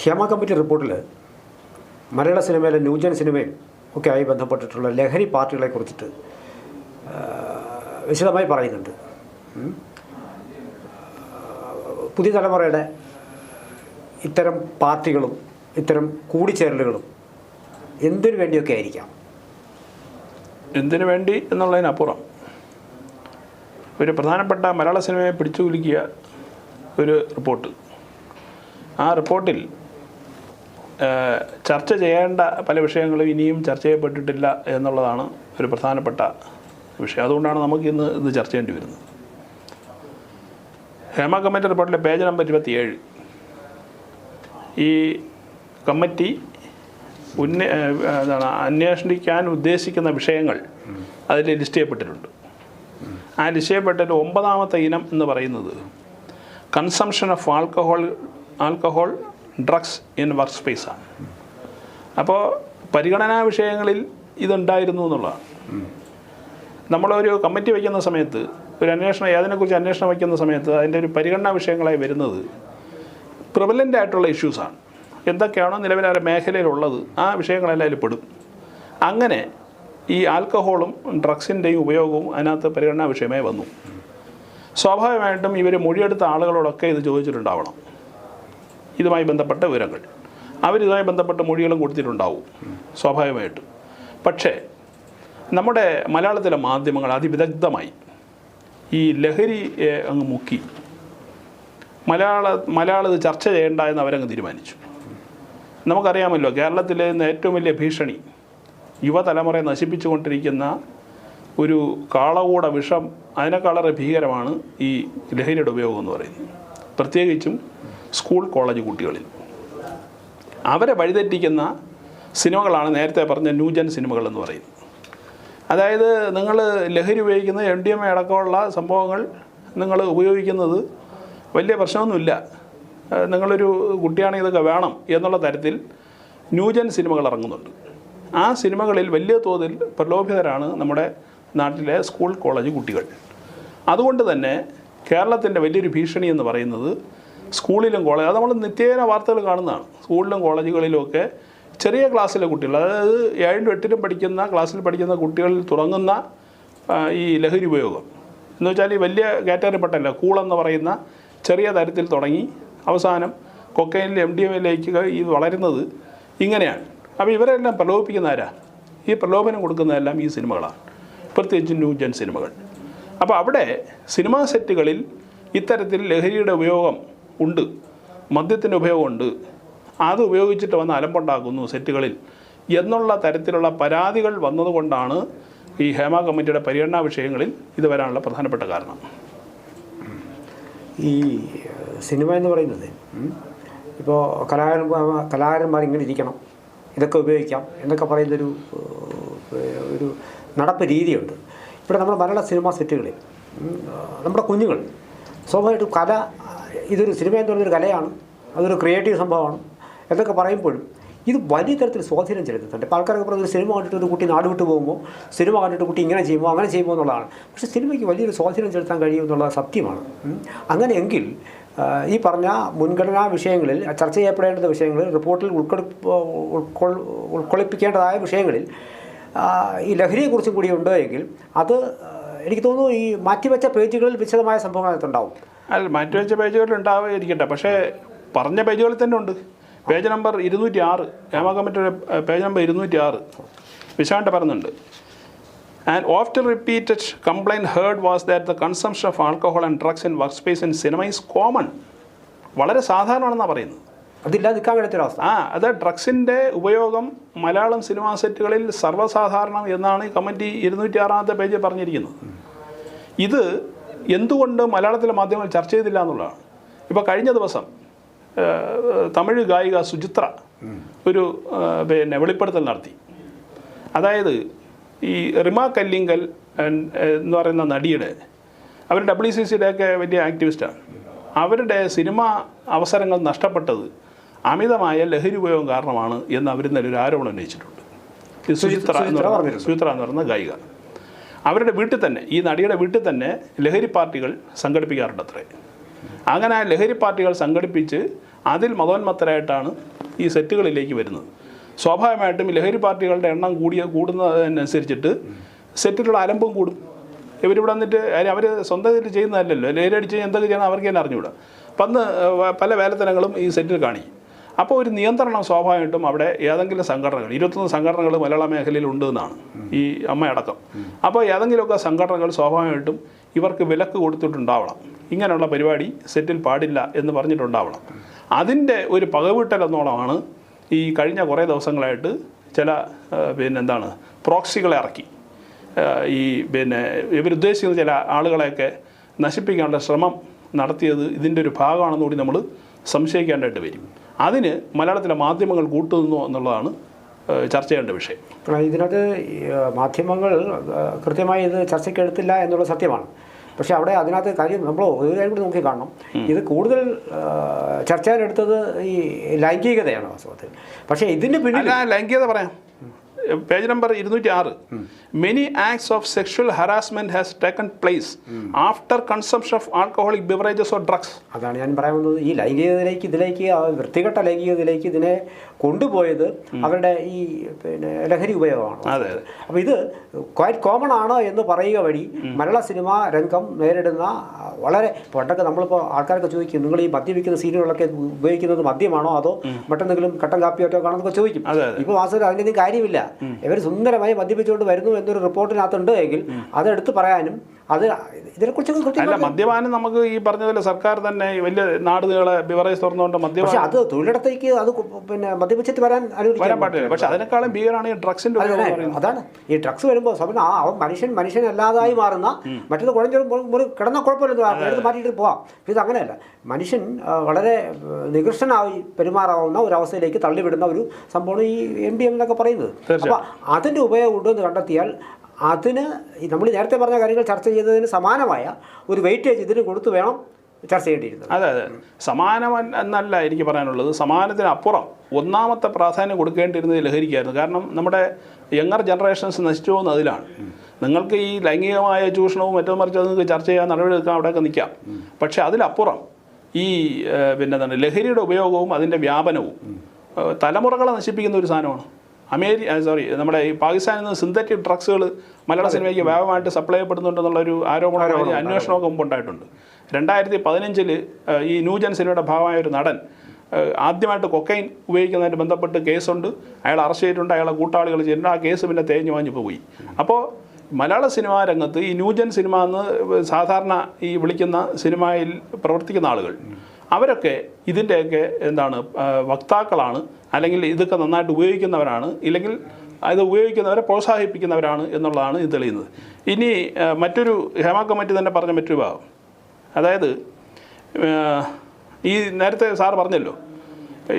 Hema committee റിപ്പോർട്ടിൽ മലയാള സിനിമയിലെ new gen സിനിമയും ഒക്കെ ആയി ബന്ധപ്പെട്ടിട്ടുള്ള ലഹരി പാർട്ടികളെ കുറിച്ചിട്ട് വിശദമായി പറയുന്നുണ്ട്. പുതിയ തലമുറയുടെ ഇത്തരം പാർട്ടികളും ഇത്തരം കൂടിച്ചേരലുകളും എന്തിനു വേണ്ടിയൊക്കെ ആയിരിക്കാം? എന്തിനു വേണ്ടി എന്നുള്ളതിനപ്പുറം ഒരു പ്രധാനപ്പെട്ട മലയാള സിനിമയെ പിടിച്ചു കുലുക്കിയ ഒരു റിപ്പോർട്ട്, ആ റിപ്പോർട്ടിൽ ചർച്ച ചെയ്യേണ്ട പല വിഷയങ്ങളും ഇനിയും ചർച്ച ചെയ്യപ്പെട്ടിട്ടില്ല എന്നുള്ളതാണ് ഒരു പ്രധാനപ്പെട്ട വിഷയം. അതുകൊണ്ടാണ് നമുക്ക് ഇന്ന് ഇത് ചർച്ച ചെയ്യേണ്ടി വരുന്നത്. ഹേമ കമ്മിറ്റി റിപ്പോർട്ടിലെ പേജ് നമ്പർ 27, ഈ കമ്മിറ്റി അന്വേഷിക്കാൻ ഉദ്ദേശിക്കുന്ന വിഷയങ്ങൾ അതിൽ ലിസ്റ്റ് ചെയ്യപ്പെട്ടിട്ടുണ്ട്. ആ ലിസ്റ്റ് ചെയ്യപ്പെട്ടതിൽ 9ാമത്തെ ഇനം എന്ന് പറയുന്നത് consumption of alcohol drugs in work സ്പേസാണ്. അപ്പോൾ പരിഗണനാ വിഷയങ്ങളിൽ ഇതുണ്ടായിരുന്നു എന്നുള്ളതാണ്. നമ്മളൊരു കമ്മിറ്റി വയ്ക്കുന്ന സമയത്ത്, ഒരു അന്വേഷണം അതിനെക്കുറിച്ച് അന്വേഷണം വയ്ക്കുന്ന സമയത്ത് അതിൻ്റെ ഒരു പരിഗണനാ വിഷയങ്ങളായി വരുന്നത് പ്രിവലൻ്റ് ആയിട്ടുള്ള ഇഷ്യൂസാണ്. എന്തൊക്കെയാണോ നിലവിലെ മേഖലയിലുള്ളത് ആ വിഷയങ്ങളെല്ലാം അതിൽ പെടും. അങ്ങനെ ഈ ആൽക്കഹോളും ഡ്രഗ്സിൻ്റെയും ഉപയോഗവും അതിനകത്ത് പരിഗണനാ വിഷയമായി വന്നു. സ്വാഭാവികമായിട്ടും ഇവർ മൊഴിയെടുത്ത ആളുകളോടൊക്കെ ഇത് ചോദിച്ചിട്ടുണ്ടാവണം, ഇതുമായി ബന്ധപ്പെട്ട വിവരങ്ങൾ. അവരിതുമായി ബന്ധപ്പെട്ട മൊഴികളും കൊടുത്തിട്ടുണ്ടാവും സ്വാഭാവികമായിട്ടും. പക്ഷേ നമ്മുടെ മലയാളത്തിലെ മാധ്യമങ്ങൾ അതിവിദഗ്ധമായി ഈ ലഹരിയെ അങ്ങ് മുക്കി മലയാളം ഇത് ചർച്ച ചെയ്യേണ്ട എന്ന് അവരങ്ങ് തീരുമാനിച്ചു. നമുക്കറിയാമല്ലോ, കേരളത്തിലെ ഏറ്റവും വലിയ ഭീഷണി യുവതലമുറയെ നശിപ്പിച്ചുകൊണ്ടിരിക്കുന്ന ഒരു കാളകൂട വിഷം, അതിനേക്കാളേറെ ഭീകരമാണ് ഈ ലഹരിയുടെ ഉപയോഗം എന്ന് പറയുന്നത്. പ്രത്യേകിച്ചും സ്കൂൾ കോളേജ് കുട്ടികളിൽ അവരെ വഴിതെറ്റിക്കുന്ന സിനിമകളാണ് നേരത്തെ പറഞ്ഞ ന്യൂജൻ സിനിമകൾ എന്ന് പറയുന്നത്. അതായത് നിങ്ങൾ ലഹരി ഉപയോഗിക്കുന്ന MDMA അടക്കമുള്ള സംഭവങ്ങൾ നിങ്ങൾ ഉപയോഗിക്കുന്നത് വലിയ പ്രശ്നമൊന്നുമില്ല, നിങ്ങളൊരു കുട്ടിയാണെങ്കിൽ ഇതൊക്കെ വേണം എന്നുള്ള തരത്തിൽ ന്യൂജൻ സിനിമകൾ ഇറങ്ങുന്നുണ്ട്. ആ സിനിമകളിൽ വലിയ തോതിൽ പ്രലോഭിതരാണ് നമ്മുടെ നാട്ടിലെ സ്കൂൾ കോളേജ് കുട്ടികൾ. അതുകൊണ്ട് തന്നെ കേരളത്തിൻ്റെ വലിയൊരു ഭീഷണി എന്ന് പറയുന്നത് സ്കൂളിലും കോളേജ്, അത് നമ്മൾ നിത്യേന വാർത്തകൾ കാണുന്നതാണ്. സ്കൂളിലും കോളേജുകളിലുമൊക്കെ ചെറിയ ക്ലാസ്സിലെ കുട്ടികൾ, അതായത് 7ലും 8ലും പഠിക്കുന്ന ക്ലാസ്സിൽ പഠിക്കുന്ന കുട്ടികളിൽ തുടങ്ങുന്ന ഈ ലഹരി ഉപയോഗം എന്ന് വെച്ചാൽ ഈ വലിയ കാറ്റഗറിപ്പെട്ടല്ല, കൂളെന്ന് പറയുന്ന ചെറിയ തരത്തിൽ തുടങ്ങി അവസാനം കൊക്കൈനിൽ MDMAയിലേക്ക് ഇത് വളരുന്നത് ഇങ്ങനെയാണ്. അപ്പോൾ ഇവരെല്ലാം പ്രലോഭിപ്പിക്കുന്ന ആരാ? ഈ പ്രലോഭനം കൊടുക്കുന്നതെല്ലാം ഈ സിനിമകളാണ്, പ്രത്യേകിച്ച് ന്യൂജൻ സിനിമകൾ. അപ്പോൾ അവിടെ സിനിമാ സെറ്റുകളിൽ ഇത്തരത്തിൽ ലഹരിയുടെ ഉപയോഗം ഉണ്ട്, മദ്യത്തിൻ്റെ ഉപയോഗമുണ്ട്, അത് ഉപയോഗിച്ചിട്ട് വന്ന് അലമ്പുണ്ടാക്കുന്നു സെറ്റുകളിൽ എന്നുള്ള തരത്തിലുള്ള പരാതികൾ വന്നതുകൊണ്ടാണ് ഈ ഹേമ കമ്മിറ്റിയുടെ പരിഗണനാ വിഷയങ്ങളിൽ ഇത് വരാനുള്ള പ്രധാനപ്പെട്ട കാരണം. ഈ സിനിമ എന്ന് പറയുന്നത് ഇപ്പോൾ കലാകാരന്മാർ ഇങ്ങനെ ഇരിക്കണം, ഇതൊക്കെ ഉപയോഗിക്കാം എന്നൊക്കെ പറയുന്നൊരു നടപ്പ് രീതിയുണ്ട്. ഇവിടെ നമ്മുടെ മലയാള സിനിമാ സെറ്റുകളിൽ നമ്മുടെ കുഞ്ഞുങ്ങൾ സ്വാഭാവികമായിട്ടും ഇതൊരു സിനിമ എന്ന് പറയുന്നൊരു കലയാണ്, അതൊരു ക്രിയേറ്റീവ് സംഭവമാണ് എന്നൊക്കെ പറയുമ്പോഴും ഇത് വലിയ തരത്തിൽ സ്വാധീനം ചെലുത്തുന്നുണ്ട്. ഇപ്പോൾ ആൾക്കാരൊക്കെ പറയുന്നത് സിനിമ കണ്ടിട്ട് ഒരു കുട്ടി നാട് വിട്ട് പോകുമ്പോൾ, സിനിമ കണ്ടിട്ട് കുട്ടി ഇങ്ങനെ ചെയ്യുമ്പോൾ അങ്ങനെ ചെയ്യുമ്പോൾ എന്നുള്ളതാണ്. പക്ഷേ സിനിമയ്ക്ക് വലിയൊരു സ്വാധീനം ചെലുത്താൻ കഴിയും എന്നുള്ളത് സത്യമാണ്. അങ്ങനെയെങ്കിൽ ഈ പറഞ്ഞ മുൻഗണനാ വിഷയങ്ങളിൽ, ചർച്ച ചെയ്യപ്പെടേണ്ട വിഷയങ്ങളിൽ, റിപ്പോർട്ടിൽ ഉൾക്കൊള്ളിപ്പിക്കേണ്ടതായ വിഷയങ്ങളിൽ ഈ ലഹരിയെക്കുറിച്ചും കൂടി ഉണ്ട് എങ്കിൽ അത് എനിക്ക് തോന്നുന്നു ഈ മാറ്റിവെച്ച പേജുകളിൽ വിശദമായ സംഭവങ്ങളായിട്ടുണ്ടാവും. അല്ല, മാറ്റിവെച്ച പേജുകളിൽ ഉണ്ടാവുകയായിരിക്കട്ടെ, പക്ഷേ പറഞ്ഞ പേജുകളിൽ തന്നെ ഉണ്ട്. പേജ് നമ്പർ 206, ഹേമ കമ്മിറ്റിയുടെ പേജ് നമ്പർ 206 വിശാണ്ട് പറയുന്നുണ്ട്. And often repeated complaint heard was that the consumption of alcohol and drugs in work space in cinema is common. വളരെ സാധാരണമാണെന്നാണ് പറയുന്നത്. അതില്ലാതെ നിൽക്കാൻ കഴിയാത്തൊരവസ്ഥ. അത് ഡ്രഗ്സിൻ്റെ ഉപയോഗം മലയാളം സിനിമാ സെറ്റുകളിൽ സർവ്വസാധാരണം എന്നാണ് ഈ കമ്മിറ്റി 206-ാമത്തെ പേജിൽ പറഞ്ഞിരിക്കുന്നത്. ഇത് എന്തുകൊണ്ട് മലയാളത്തിലെ മാധ്യമങ്ങൾ ചർച്ച ചെയ്തില്ല എന്നുള്ളതാണ്. ഇപ്പോൾ കഴിഞ്ഞ ദിവസം തമിഴ് ഗായിക സുചിത്ര ഒരു വെളിപ്പെടുത്തൽ നടത്തി. അതായത് ഈ റിമ കല്ലിങ്കൽ എന്ന് പറയുന്ന നടിയുടെ, അവർ WCCയുടെയൊക്കെ വലിയ ആക്ടിവിസ്റ്റാണ്, അവരുടെ സിനിമ അവസരങ്ങൾ നഷ്ടപ്പെട്ടത് അമിതമായ ലഹരി ഉപയോഗം കാരണമാണ് എന്ന് അവർ ഇന്നലെ ഒരു ആരോപണം ഉന്നയിച്ചിട്ടുണ്ട്. സുചിത്ര എന്ന് പറയുന്ന ഗായിക, അവരുടെ വീട്ടിൽ തന്നെ, ഈ നടിയുടെ വീട്ടിൽ തന്നെ ലഹരി പാർട്ടികൾ സംഘടിപ്പിക്കാറുണ്ട് അത്രേ. അങ്ങനെ ലഹരി പാർട്ടികൾ സംഘടിപ്പിച്ച് അതിൽ മതോന്മത്തരായിട്ടാണ് ഈ സെറ്റുകളിലേക്ക് വരുന്നത്. സ്വാഭാവികമായിട്ടും ലഹരി പാർട്ടികളുടെ എണ്ണം കൂടുന്നതിനനുസരിച്ചിട്ട് സെറ്റിലുള്ള അലമ്പും കൂടും. ഇവരിവിടെ വന്നിട്ട് അവർ സ്വന്തമായിട്ട് ചെയ്യുന്നതല്ലല്ലോ, ലഹരി അടിച്ച് എന്തൊക്കെ ചെയ്യണം അവർക്ക് തന്നെ അറിഞ്ഞുകൂടാ. അപ്പം അന്ന് പല വേലത്തനങ്ങളും ഈ സെറ്റിൽ കാണിക്കും. അപ്പോൾ ഒരു നിയന്ത്രണം സ്വാഭാവികമായിട്ടും അവിടെ ഏതെങ്കിലും സംഘടനകൾ 21 സംഘടനകൾ മലയാള മേഖലയിൽ ഉണ്ട് എന്നാണ് ഈ അമ്മയടക്കം. അപ്പോൾ ഏതെങ്കിലുമൊക്കെ സംഘടനകൾ സ്വാഭാവികമായിട്ടും ഇവർക്ക് വിലക്ക് കൊടുത്തിട്ടുണ്ടാവണം, ഇങ്ങനെയുള്ള പരിപാടി സെറ്റിൽ പാടില്ല എന്ന് പറഞ്ഞിട്ടുണ്ടാവണം. അതിൻ്റെ ഒരു പകവീട്ടലെന്നോളമാണ് ഈ കഴിഞ്ഞ കുറേ ദിവസങ്ങളായിട്ട് ചില പ്രോക്സികളെ ഇറക്കി ഈ ഇവരുദ്ദേശിക്കുന്ന ചില ആളുകളെയൊക്കെ നശിപ്പിക്കാനുള്ള ശ്രമം നടത്തിയത് ഇതിൻ്റെ ഒരു ഭാഗമാണെന്ന് കൂടി നമ്മൾ സംശയിക്കേണ്ടതായിട്ട് വരും. അതിന് മലയാളത്തിലെ മാധ്യമങ്ങൾ കൂട്ടുന്നു എന്നുള്ളതാണ് ചർച്ച ചെയ്യേണ്ട വിഷയം. ഇതിനകത്ത് മാധ്യമങ്ങൾ കൃത്യമായി ഇത് ചർച്ചയ്ക്കെടുത്തില്ല എന്നുള്ള സത്യമാണ്. പക്ഷേ അവിടെ അതിനകത്ത് കാര്യം നമ്മൾ ഒരു കാര്യം കൂടി നോക്കി കാണണം. ഇത് കൂടുതൽ ചർച്ച ചെയ്യാനെടുത്തത് ഈ ലൈംഗികതയാണ് വാസ്തവത്തിൽ. പക്ഷേ ഇതിന് പിന്നിൽ ലൈംഗികത പറയാം. Page number 206. Many acts of sexual harassment has taken place after consumption of alcoholic beverages or drugs. അതാണ് ഞാൻ പറയാൻ വന്നത്. ഈ ഇതിലേക്ക് വൃത്തികെട്ട ലൈംഗികതയിലേക്ക് ഇതിനെ കൊണ്ടുപോയത് അവരുടെ ഈ ലഹരി ഉപയോഗമാണ്. അതെ. അപ്പോൾ ഇത് ക്വൈറ്റ് കോമൺ ആണ് എന്ന് പറയുക വഴി മലയാള സിനിമാ രംഗം നേരിടുന്ന വളരെ പണ്ടൊക്കെ നമ്മളിപ്പോൾ ആൾക്കാരൊക്കെ ചോദിക്കും, നിങ്ങൾ ഈ മദ്യപിക്കുന്ന സീനുകളൊക്കെ ഉപയോഗിക്കുന്നത് മദ്യമാണോ അതോ മറ്റെന്തെങ്കിലും കട്ടൻ കാപ്പിയോട്ടോ കാണുന്നൊക്കെ ചോദിക്കും. ഇപ്പോൾ വാസ്തവത്തിൽ അതിൻ്റെയൊന്നും കാര്യമില്ല. ഇവർ സുന്ദരമായി മദ്യപിച്ചുകൊണ്ട് വരുന്നു എന്നൊരു റിപ്പോർട്ടിനകത്തുണ്ട് എങ്കിൽ അതെടുത്ത് പറയാനും അത് ഇതിനെക്കുറിച്ചൊക്കെ മദ്യപാനം നമുക്ക് ഈ പറഞ്ഞതിൽ സർക്കാർ തന്നെ വലിയ നാടുകളെ ബിവറേജ് തുറന്നുകൊണ്ട് മദ്യപാനം, പക്ഷേ അത് തൊഴിലിടത്തേക്ക് അത് മദ്യപിച്ചിട്ട് വരാൻ അനുവദിക്കാൻ പാടില്ല. പക്ഷേ അതിനേക്കാളും ഭീകരമാണ് ഈ ഡ്രഗ്സിൻ്റെ. അതാണ് ഈ ഡ്രഗ്സ് വരുമ്പോൾ മനുഷ്യനല്ലാതായി മാറുന്ന മറ്റൊരു കുഴഞ്ഞൊരു കിടന്ന കുഴപ്പമില്ല, എടുത്ത് മാറ്റിയിട്ട് പോവാം. ഇത് അങ്ങനെയല്ല. മനുഷ്യൻ വളരെ നികൃഷ്ടനായി പെരുമാറാവുന്ന ഒരു അവസ്ഥയിലേക്ക് തള്ളിവിടുന്ന ഒരു സംഭവമാണ് ഈ MDMA എന്നൊക്കെ പറയുന്നത്. അപ്പോൾ അതിൻ്റെ ഉപയോഗം ഉണ്ടെന്ന് കണ്ടെത്തിയാൽ അതിന് നമ്മൾ നേരത്തെ പറഞ്ഞ കാര്യങ്ങൾ ചർച്ച ചെയ്തതിന് സമാനമായ ഒരു വെയിറ്റേജ് ഇതിന് കൊടുത്തു വേണം ചർച്ച ചെയ്യേണ്ടിയിരുന്നത്. അതെ. സമാനം എന്നല്ല എനിക്ക് പറയാനുള്ളത്. സമാനത്തിനപ്പുറം ഒന്നാമത്തെ പ്രാധാന്യം കൊടുക്കേണ്ടിയിരുന്നത് ലഹരിക്കായിരുന്നു. കാരണം നമ്മുടെ യങ്ങർ ജനറേഷൻസ് നശിച്ചു പോകുന്നത് അതിലാണ്. നിങ്ങൾക്ക് ഈ ലൈംഗികമായ ചൂഷണവും മറ്റോ മറിച്ച് നിങ്ങൾക്ക് ചർച്ച ചെയ്യാൻ നടപടിയെടുക്കാൻ അവിടെയൊക്കെ നിൽക്കാം. പക്ഷേ അതിലപ്പുറം ഈ ലഹരിയുടെ ഉപയോഗവും അതിൻ്റെ വ്യാപനവും തലമുറകളെ നശിപ്പിക്കുന്ന ഒരു സാധനമാണ്. നമ്മുടെ ഈ പാകിസ്ഥാനിൽ നിന്ന് സിന്തറ്റിക് ഡ്രഗ്സുകൾ മലയാള സിനിമയ്ക്ക് വ്യാപകമായിട്ട് സപ്ലൈ ചെയ്യപ്പെടുന്നുണ്ടെന്നുള്ളൊരു ആരോപണം അന്വേഷണമൊക്കെ മുമ്പ് ഉണ്ടായിട്ടുണ്ട്. 2015 ഈ ന്യൂജൻ സിനിമയുടെ ഭാഗമായ ഒരു നടൻ ആദ്യമായിട്ട് കൊക്കൈൻ ഉപയോഗിക്കുന്നതായിട്ട് ബന്ധപ്പെട്ട് കേസുണ്ട്. അയാൾ അറസ്റ്റ് ചെയ്തിട്ടുണ്ട്, അയാളെ കൂട്ടാളികൾ ചെയ്തിട്ടുണ്ട്. ആ കേസ് പിന്നെ തേഞ്ഞു വാഞ്ഞു പോയി. അപ്പോൾ മലയാള സിനിമാ രംഗത്ത് ഈ ന്യൂജൻ സിനിമ എന്ന് സാധാരണ ഈ വിളിക്കുന്ന സിനിമയിൽ പ്രവർത്തിക്കുന്ന ആളുകൾ അവരൊക്കെ ഇതിൻ്റെയൊക്കെ വക്താക്കളാണ്, അല്ലെങ്കിൽ ഇതൊക്കെ നന്നായിട്ട് ഉപയോഗിക്കുന്നവരാണ്, ഇല്ലെങ്കിൽ അത് ഉപയോഗിക്കുന്നവരെ പ്രോത്സാഹിപ്പിക്കുന്നവരാണ് എന്നുള്ളതാണ് ഇത് തെളിയുന്നത്. ഇനി മറ്റൊരു ഹേമ കമ്മിറ്റി തന്നെ പറഞ്ഞ മറ്റൊരു ഭാഗം, അതായത് ഈ നേരത്തെ സാർ പറഞ്ഞല്ലോ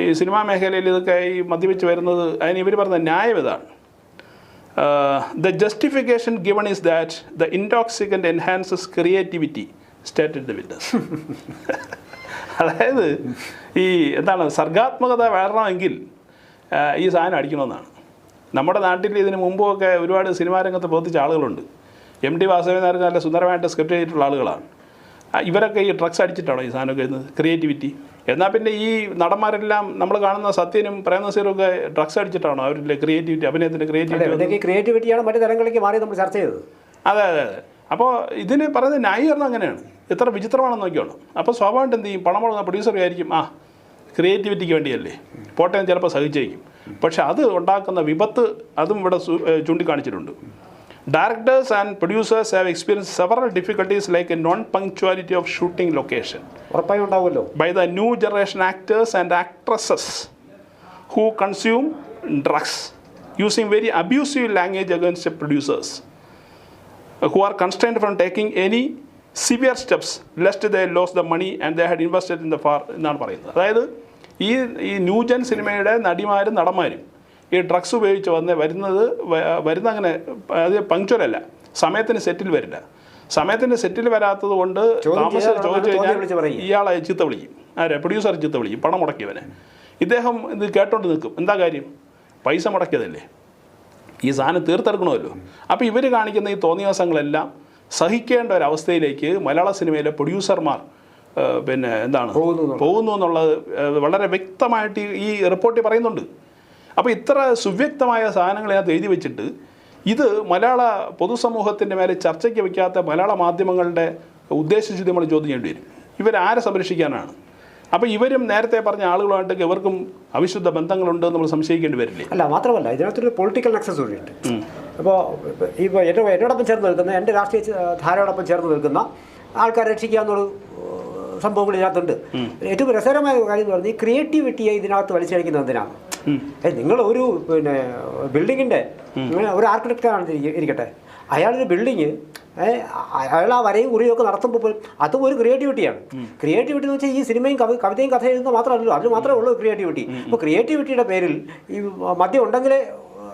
ഈ സിനിമാ മേഖലയിൽ ഇതൊക്കെ ഈ മദ്യപിച്ച് വരുന്നത്, അതിന് ഇവർ പറഞ്ഞ ന്യായം ഇതാണ്. The justification given is that the intoxicant enhances creativity, stated the witness. അതായത് ഈ സർഗാത്മകത വളരണമെങ്കിൽ ഈ സാധനം അടിക്കണമെന്നാണ്. നമ്മുടെ നാട്ടിൽ ഇതിന് മുമ്പൊക്കെ ഒരുപാട് സിനിമാ രംഗത്ത് പ്രവർത്തിച്ച ആളുകളുണ്ട്. MD വാസുദേവൻ നായർ നല്ല സുന്ദരമായിട്ട് സ്ക്രിപ്റ്റ് ചെയ്തിട്ടുള്ള ആളുകളാണ്. ഇവരൊക്കെ ഈ ഡ്രഗ്സ് അടിച്ചിട്ടാണോ ഈ സാധനമൊക്കെ ചെയ്യുന്നത്? ക്രിയേറ്റിവിറ്റി. എന്നാൽ പിന്നെ ഈ നടന്മാരെല്ലാം നമ്മൾ കാണുന്ന സത്യനും പ്രേംനസീറുമൊക്കെ ഡ്രഗ്സ് അടിച്ചിട്ടാണോ അവരുടെ ക്രിയേറ്റിവിറ്റി, അഭിനയത്തിൻ്റെ ക്രിയേറ്റിവിറ്റിയാണ് മറ്റു തരങ്ങളിലേക്ക് മാറി നമ്മൾ ചർച്ച ചെയ്തത്. അതെ. അപ്പോൾ ഇതിന് പറയുന്നത് ന്യായീകരണം അങ്ങനെയാണ്. എത്ര വിചിത്രമാണെന്ന് നോക്കിയോണം. അപ്പോൾ സ്വാഭാവികമായിട്ട് എന്ത് ചെയ്യും? പണം മുടങ്ങുന്ന പ്രൊഡ്യൂസർ വിചാരിക്കും ക്രിയേറ്റിവിറ്റിക്ക് വേണ്ടിയല്ലേ, പോട്ടയം ചിലപ്പോൾ സഹിച്ചേക്കും. പക്ഷെ അത് ഉണ്ടാക്കുന്ന വിപത്ത് അതും ഇവിടെ ചൂണ്ടിക്കാണിച്ചിട്ടുണ്ട്. Directors and producers have experienced several difficulties like a non-punctuality of shooting location by the new generation actors and actresses who consume drugs using very abusive language against the producers who are constrained from taking any severe steps lest they lost the money and they had invested in the far എന്നാണ് പറയുന്നത്. അതായത് ഈ new gen സിനിമയുടെ നടിമാരും നടന്മാരും ഈ drugs ഉപയോഗിച്ച് വരുന്ന അങ്ങനെ അത് പങ്ക്ച്വലല്ല, സമയത്തിന് സെറ്റിൽ വരില്ല. സമയത്തിന് സെറ്റിൽ വരാത്തത് കൊണ്ട് താമസം ചോദിച്ചു കഴിഞ്ഞാൽ ഇയാളെ ചീത്ത വിളിക്കും. പ്രൊഡ്യൂസർ ചീത്ത വിളിക്കും, പണം മുടക്കിയവനെ. ഇദ്ദേഹം ഇത് കേട്ടോണ്ട് നിൽക്കും. എന്താ കാര്യം? പൈസ മുടക്കിയതല്ലേ, ഈ സാധനം തീർത്തെടുക്കണമല്ലോ. അപ്പോൾ ഇവർ കാണിക്കുന്ന ഈ തോന്നിയാസങ്ങളെല്ലാം സഹിക്കേണ്ട ഒരവസ്ഥയിലേക്ക് മലയാള സിനിമയിലെ പ്രൊഡ്യൂസർമാർ പിന്നെ എന്താണ് പോകുന്നു എന്നുള്ളത് വളരെ വ്യക്തമായിട്ട് ഈ റിപ്പോർട്ടിൽ പറയുന്നുണ്ട്. അപ്പോൾ ഇത്ര സുവ്യക്തമായ സാധനങ്ങൾ അതിനകത്ത് എഴുതി വെച്ചിട്ട് ഇത് മലയാള പൊതുസമൂഹത്തിൻ്റെ മേലെ ചർച്ചയ്ക്ക് വയ്ക്കാത്ത മലയാള മാധ്യമങ്ങളുടെ ഉദ്ദേശിച്ച് നമ്മൾ ചോദ്യം ചെയ്യേണ്ടി വരും. ഇവരാരെ സംരക്ഷിക്കാനാണ്? അപ്പോൾ ഇവരും നേരത്തെ പറഞ്ഞ ആളുകളുമായിട്ട് ഇവർക്കും അവിശുദ്ധ ബന്ധങ്ങളുണ്ട് നമ്മൾ സംശയിക്കേണ്ടി വരില്ലേ? അല്ല, മാത്രമല്ല ഇതിനകത്തൊരു പൊളിറ്റിക്കൽ നെക്സസ് കൂടിയുണ്ട്. അപ്പോൾ ഇപ്പോൾ എന്നോടൊപ്പം ചേർന്ന് നിൽക്കുന്ന, എൻ്റെ രാഷ്ട്രീയ ധാരയോടൊപ്പം ചേർന്ന് നിൽക്കുന്ന ആൾക്കാരെ രക്ഷിക്കുക എന്നൊരു സംഭവം കൂടി ഇതിനകത്തുണ്ട്. ഏറ്റവും രസകരമായ കാര്യം എന്ന് പറഞ്ഞാൽ ഈ ക്രിയേറ്റിവിറ്റിയെ ഇതിനകത്ത് വലിച്ചഴിക്കുന്നത് എന്തിനാണ്? നിങ്ങൾ ഒരു ബിൽഡിങ്ങിൻ്റെ ഒരു ആർക്കിടെക്റ്റാണ് ഇരിക്കട്ടെ, അയാളൊരു ബിൽഡിങ് അയാൾ ആ വരയും കുറിയൊക്കെ നടത്തുമ്പോൾ അതും ഒരു ക്രിയേറ്റിവിറ്റിയാണ്. ക്രിയേറ്റിവിറ്റി എന്ന് വെച്ചാൽ ഈ സിനിമയും കവിതയും കഥ എഴുതുന്നത് മാത്രമല്ലല്ലോ, അതിന് മാത്രമേ ഉള്ളൂ ക്രിയേറ്റിവിറ്റി. അപ്പോൾ ക്രിയേറ്റിവിറ്റിയുടെ പേരിൽ ഈ മദ്യം ഉണ്ടെങ്കിലേ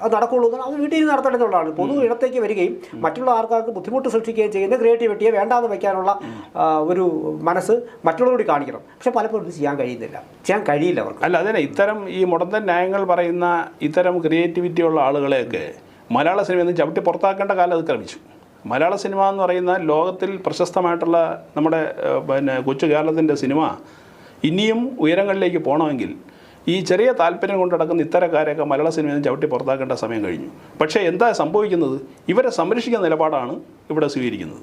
അത് നടക്കുള്ളൂ. അത് വീട്ടിൽ നിന്ന് നടത്തേണ്ടതുള്ളതാണ്. പൊതു ഇടത്തേക്ക് വരികയും മറ്റുള്ള ആൾക്കാർക്ക് ബുദ്ധിമുട്ട് സൃഷ്ടിക്കുകയും ചെയ്യുന്ന ക്രിയേറ്റിവിറ്റിയെ വേണ്ടാന്ന് വയ്ക്കാനുള്ള ഒരു മനസ്സ് മറ്റുള്ളവരോട് കാണിക്കണം. പക്ഷെ പലപ്പോഴും ഇത് ചെയ്യാൻ കഴിയില്ല അവർക്ക്. അല്ല, അതിനെ ഇത്തരം ഈ മുടന്തൻ ന്യായങ്ങൾ പറയുന്ന ഇത്തരം ക്രിയേറ്റിവിറ്റി ഉള്ള ആളുകളെയൊക്കെ മലയാള സിനിമയിൽ നിന്ന് ചവിട്ടി പുറത്താക്കേണ്ട കാലം അതിക്രമിച്ചു. മലയാള സിനിമ എന്ന് പറയുന്ന ലോകത്തിൽ പ്രശസ്തമായിട്ടുള്ള നമ്മുടെ കൊച്ചു കേരളത്തിൻ്റെ സിനിമ ഇനിയും ഉയരങ്ങളിലേക്ക് പോകണമെങ്കിൽ ഈ ചെറിയ താല്പര്യം കൊണ്ട് നടക്കുന്ന ഇത്തരക്കാരെയൊക്കെ മലയാള സിനിമയിൽ നിന്ന് ചവിട്ടി പുറത്താക്കേണ്ട സമയം കഴിഞ്ഞു. പക്ഷേ എന്താ സംഭവിക്കുന്നത്? ഇവരെ സംരക്ഷിക്കുന്ന നിലപാടാണ് ഇവിടെ സ്വീകരിക്കുന്നത്.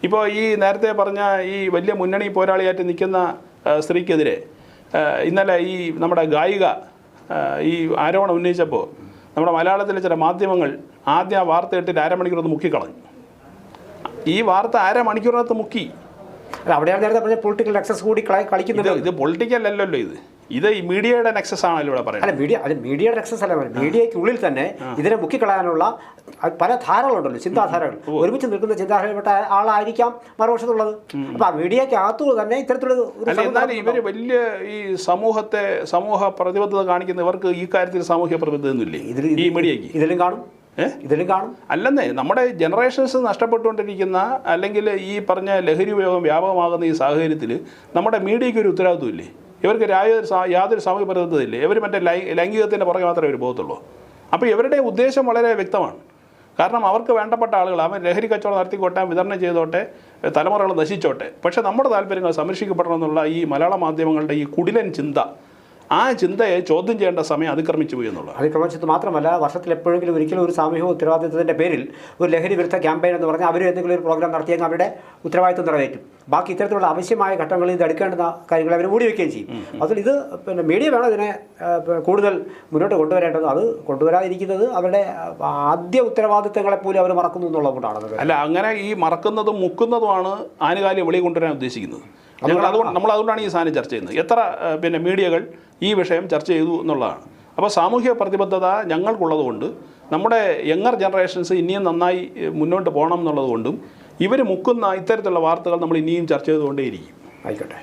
ഇപ്പോൾ ഈ നേരത്തെ പറഞ്ഞ ഈ വലിയ മുന്നണി പോരാളിയായിട്ട് നിൽക്കുന്ന സ്ത്രീക്കെതിരെ ഇന്നലെ ഈ നമ്മുടെ ഗായിക ഈ ആരോപണം ഉന്നയിച്ചപ്പോൾ നമ്മുടെ മലയാളത്തിലെ ചില മാധ്യമങ്ങൾ ആദ്യം ആ വാർത്ത ഇട്ടിട്ട് അരമണിക്കൂറൊന്ന് മുക്കിക്കളഞ്ഞു. ഈ വാർത്ത അരമണിക്കൂറിനകത്ത് മുക്കി. അവിടെയാണ് നേരത്തെ പറഞ്ഞ പൊളിറ്റിക്കൽ നെക്സസ് കൂടി കളിക്കുന്നത്. ഇത് പൊളിറ്റിക്കൽ അല്ലല്ലോ, ഇത് ഈ മീഡിയയുടെ നെക്സസ് ആണല്ലോ ഇവിടെ പറയുന്നത്. അല്ല, മീഡിയയുടെ നെക്സസ് അല്ല, മീഡിയയ്ക്കുള്ളിൽ തന്നെ ഇതിനെ മുക്കിക്കളയാനുള്ള പല ധാരകളുണ്ടല്ലോ, ചിന്താധാരകൾ. ഒരുമിച്ച് നിൽക്കുന്ന ചിന്താധാരപ്പെട്ട ആളായിരിക്കാം മറുവശത്തുള്ളത്. അപ്പോൾ ആ മീഡിയക്കകത്തു തന്നെ ഇത്തരത്തിലുള്ള എന്നാലും ഇവർ വലിയ ഈ സമൂഹ പ്രതിബദ്ധത കാണിക്കുന്നവർക്ക് ഈ കാര്യത്തിൽ സാമൂഹ്യ പ്രതിബദ്ധതയൊന്നുമില്ലേ ഈ മീഡിയയ്ക്ക്? ഇതിലും കാണും. അല്ലെന്നേ, നമ്മുടെ ജനറേഷൻസ് നഷ്ടപ്പെട്ടുകൊണ്ടിരിക്കുന്ന അല്ലെങ്കിൽ ഈ പറഞ്ഞ ലഹരി ഉപയോഗം വ്യാപകമാകുന്ന ഈ സാഹചര്യത്തിൽ നമ്മുടെ മീഡിയയ്ക്ക് ഒരു ഉത്തരവാദിത്വമില്ലേ? ഇവർക്ക് യാതൊരു സാമൂഹ്യ പ്രതിബദ്ധതയില്ലേ? ഇവർ മറ്റേ ലൈംഗികത്തിൻ്റെ പുറകെ മാത്രമേ ഇവർ പോകത്തുള്ളൂ. അപ്പോൾ ഇവരുടെ ഉദ്ദേശം വളരെ വ്യക്തമാണ്. കാരണം അവർക്ക് വേണ്ടപ്പെട്ട ആളുകൾ അവർ ലഹരി കച്ചവടം നടത്തിക്കോട്ടെ, വിതരണം ചെയ്തോട്ടെ, തലമുറകൾ നശിച്ചോട്ടെ, പക്ഷേ നമ്മുടെ താല്പര്യങ്ങൾ സംരക്ഷിക്കപ്പെടണമെന്നുള്ള ഈ മലയാള മാധ്യമങ്ങളുടെ ഈ കുടിലൻ ചിന്ത, ആ ചിന്തയെ ചോദ്യം ചെയ്യേണ്ട സമയം അതിക്രമിച്ചു പോയി എന്നുള്ളത്. അതിക്രമിച്ചത് മാത്രമല്ല, വർഷത്തിൽ എപ്പോഴെങ്കിലും ഒരിക്കലും ഒരു സാമൂഹിക ഉത്തരവാദിത്വത്തിൻ്റെ പേരിൽ ഒരു ലഹരി വിരുദ്ധ ക്യാമ്പയിൻ എന്ന് പറഞ്ഞാൽ അവർ എന്തെങ്കിലും ഒരു പ്രോഗ്രാം നടത്തിയെങ്കിൽ അവരുടെ ഉത്തരവാദിത്വം നിറവേറ്റും. ബാക്കി ഇത്തരത്തിലുള്ള ആവശ്യമായ ഘട്ടങ്ങളിൽ ഇത് എടുക്കേണ്ടുന്ന കാര്യങ്ങൾ അവർ മൂടി വയ്ക്കുകയും ചെയ്യും. അതിൽ ഇത് മീഡിയ വേണം ഇതിനെ കൂടുതൽ മുന്നോട്ട് കൊണ്ടുവരേണ്ടത്. അത് കൊണ്ടുവരാതിരിക്കുന്നത് അവരുടെ ആദ്യ ഉത്തരവാദിത്തങ്ങളെപ്പോലും അവർ മറക്കുന്നു എന്നുള്ളതുകൊണ്ടാണ്. അല്ല, അങ്ങനെ ഈ മറക്കുന്നതും മുക്കുന്നതുമാണ് ആനുകാലികം വെളിയിൽ കൊണ്ടുവരാൻ ഉദ്ദേശിക്കുന്നത്. നമ്മൾ അതുകൊണ്ടാണ് ഈ സാധനം ചർച്ച ചെയ്യുന്നത്. എത്ര മീഡിയകൾ ഈ വിഷയം ചർച്ച ചെയ്തു എന്നുള്ളതാണ്. അപ്പോൾ സാമൂഹ്യ പ്രതിബദ്ധത ഞങ്ങൾക്കുള്ളതുകൊണ്ട് നമ്മുടെ യങ്ങർ ജനറേഷൻസ് ഇനിയും നന്നായി മുന്നോട്ട് പോകണം എന്നുള്ളത് കൊണ്ടും ഇവർ മുക്കുന്ന ഇത്തരത്തിലുള്ള വാർത്തകൾ നമ്മൾ ഇനിയും ചർച്ച ചെയ്തുകൊണ്ടേയിരിക്കും. ആയിക്കോട്ടെ.